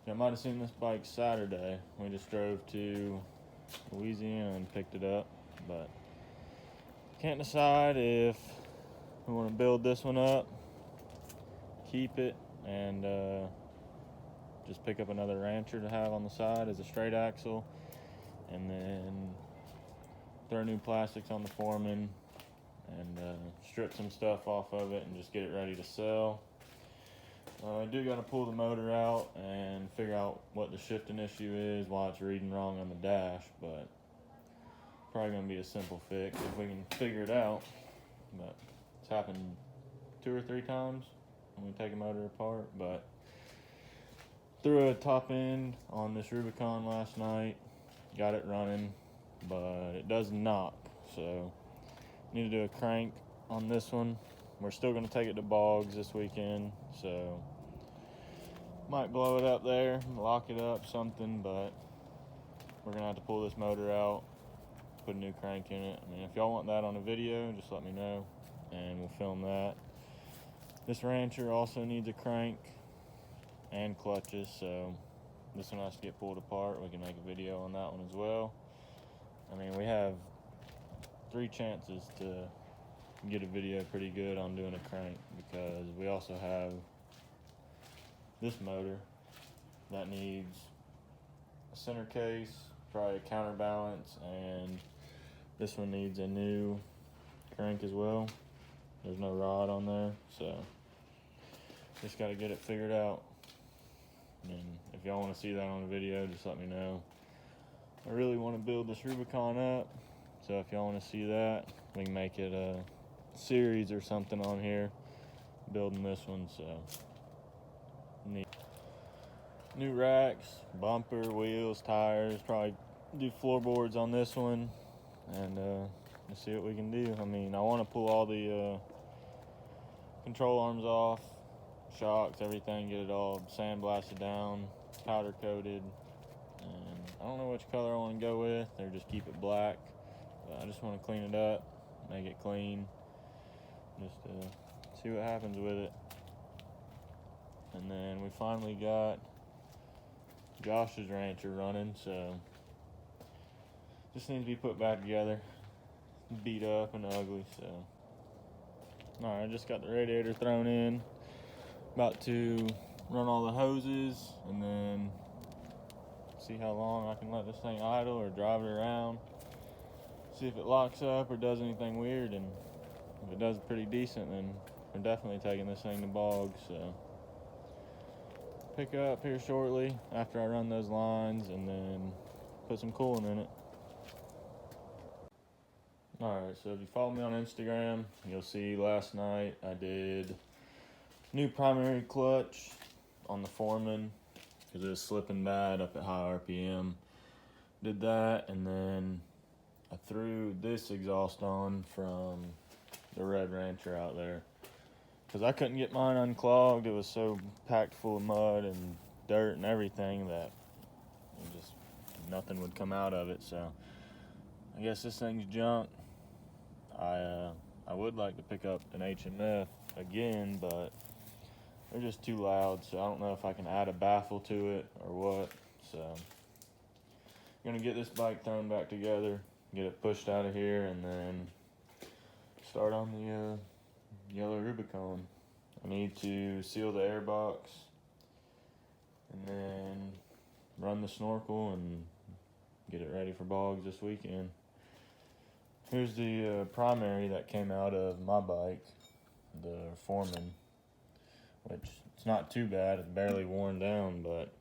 I might have seen this bike Saturday. We just drove to Louisiana and picked it up, but can't decide if we want to build this one up, keep it, and just pick up another Rancher to have on the side as a straight axle, and then throw new plastics on the Foreman and strip some stuff off of it and just get it ready to sell. I do got to pull the motor out and figure out what the shifting issue is, why it's reading wrong on the dash, but probably going to be a simple fix if we can figure it out. But it's happened 2 or 3 times when we take a motor apart. But threw a top end on this Rubicon last night, got it running, but it does knock, so need to do a crank on this one. We're still going to take it to Boggs this weekend, so might blow it up there, lock it up, something, but we're going to have to pull this motor out, put a new crank in it. I mean, if y'all want that on a video, just let me know, and we'll film that. This Rancher also needs a crank and clutches, so this one has to get pulled apart. We can make a video on that one as well. I mean, we have 3 chances to get a video pretty good on doing a crank, because we also have this motor that needs a center case, probably a counterbalance, and this one needs a new crank as well. There's no rod on there, so just got to get it figured out. And if y'all want to see that on a video, just let me know. I really want to build this Rubicon up, so if y'all want to see that, we can make it a series or something on here, building this one. So neat. New racks, bumper, wheels, tires, probably do floorboards on this one, and let's see what we can do. I mean, I want to pull all the control arms off, shocks, everything, get it all sandblasted down, powder coated, and I don't know which color I want to go with, or just keep it black, but I just want to clean it up, make it clean, just see what happens with it. And then we finally got Josh's Rancher running, so just needs to be put back together, beat up and ugly. So alright, I just got the radiator thrown in, about to run all the hoses and then see how long I can let this thing idle or drive it around, see if it locks up or does anything weird, and if it does pretty decent, then we're definitely taking this thing to Boggs. So pick up here shortly after I run those lines and then put some coolant in it. Alright, so if you follow me on Instagram, you'll see last night I did new primary clutch on the Foreman because it was slipping bad up at high RPM. Did that, and then I threw this exhaust on from the red Rancher out there because I couldn't get mine unclogged. It was so packed full of mud and dirt and everything that just nothing would come out of it. So I guess this thing's junk. I would like to pick up an HMF again, but they're just too loud, so I don't know if I can add a baffle to it or what. So I'm gonna get this bike thrown back together, get it pushed out of here, and then start on the yellow Rubicon. I need to seal the air box and then run the snorkel and get it ready for Boggs this weekend. Here's the primary that came out of my bike, the Foreman, which it's not too bad. It's barely worn down, but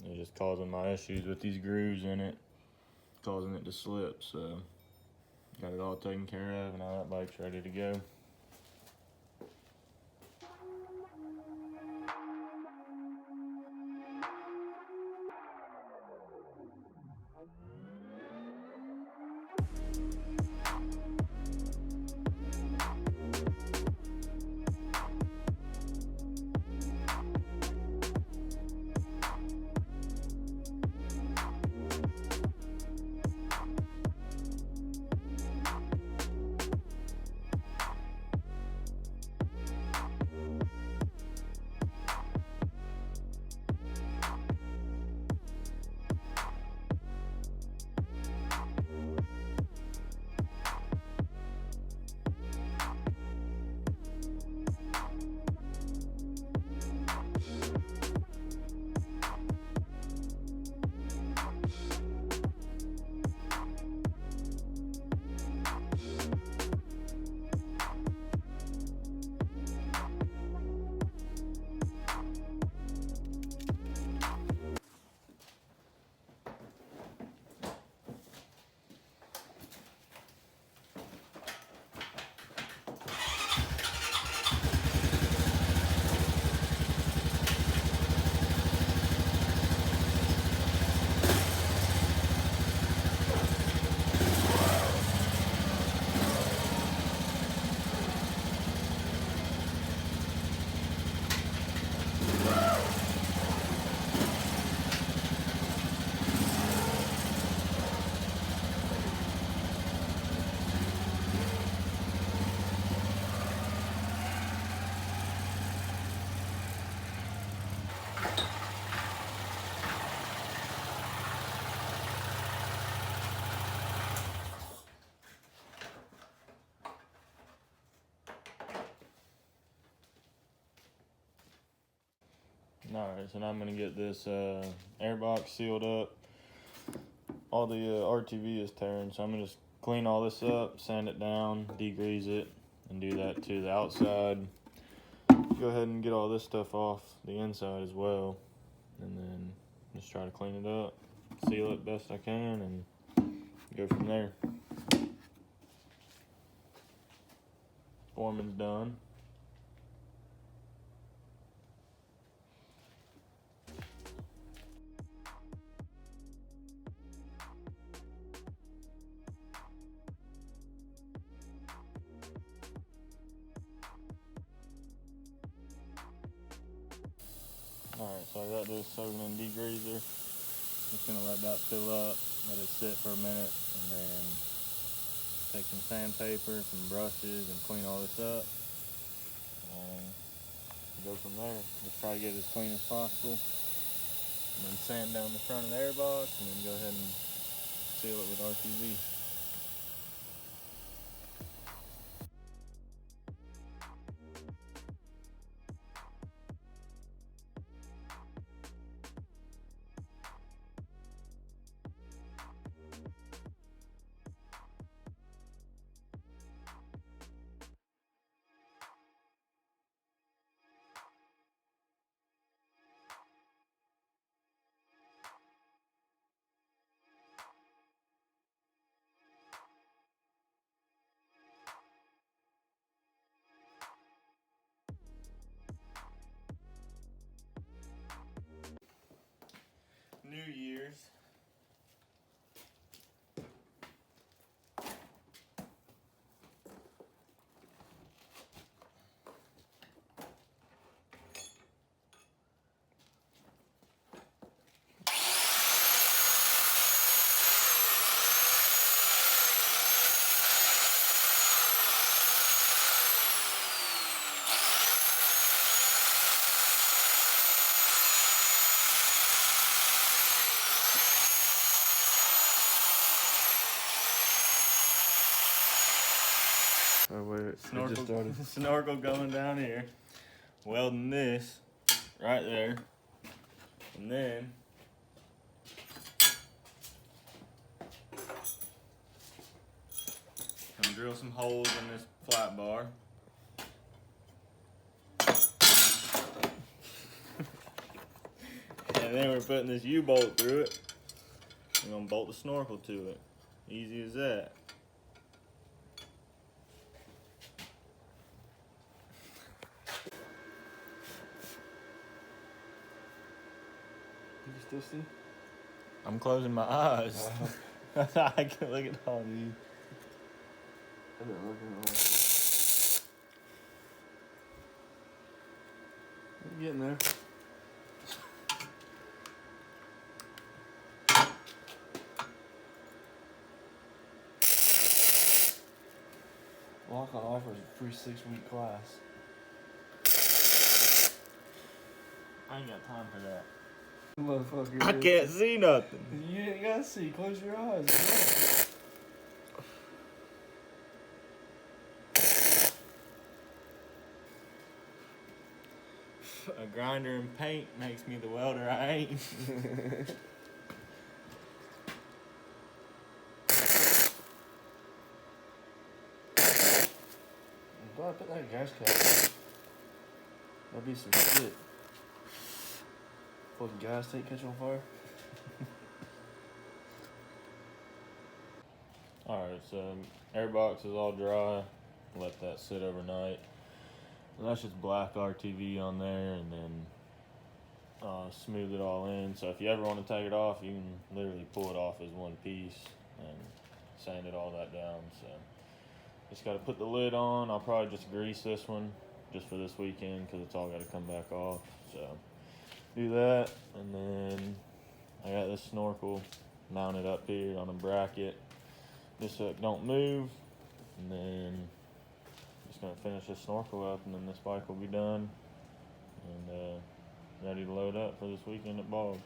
it's just causing my issues with these grooves in it, causing it to slip. So got it all taken care of, and now that bike's ready to go. Alright, so now I'm going to get this airbox sealed up. All the RTV is tearing, so I'm going to just clean all this up, sand it down, degrease it, and do that to the outside. Go ahead and get all this stuff off the inside as well, and then just try to clean it up, seal it best I can, and go from there. Foreman's done. Alright, so I got this soaking in degreaser. Just gonna let that fill up, let it sit for a minute, and then take some sandpaper, some brushes, and clean all this up. And go from there. Just try to get it as clean as possible. And then sand down the front of the airbox, and then go ahead and seal it with RTV. New Year's. Oh wait, Snorkel, it just started. snorkel going down here. Welding this right there. And then gonna drill some holes in this flat bar. And then we're putting this U-bolt through it. We're gonna bolt the snorkel to it. Easy as that. You still see? I'm closing my eyes. I can look at all these. I've been looking at all. I'm getting there. Rubicon offers a free 6-week class. I ain't got time for that. Motherfucker. I can't see nothing. You ain't gotta see. Close your eyes. A grinder and paint makes me the welder I ain't. Why I put that gas cap? That'd be some shit. Fucking gas tank catch on fire. Alright, so airbox is all dry. Let that sit overnight. And that's just black RTV on there, and then smooth it all in. So if you ever want to take it off, you can literally pull it off as one piece and sand it all that down. So just got to put the lid on. I'll probably just grease this one just for this weekend because it's all got to come back off. So do that, and then I got this snorkel mounted up here on a bracket just so it don't move, and then just gonna finish this snorkel up, and then this bike will be done and ready to load up for this weekend at Boggs.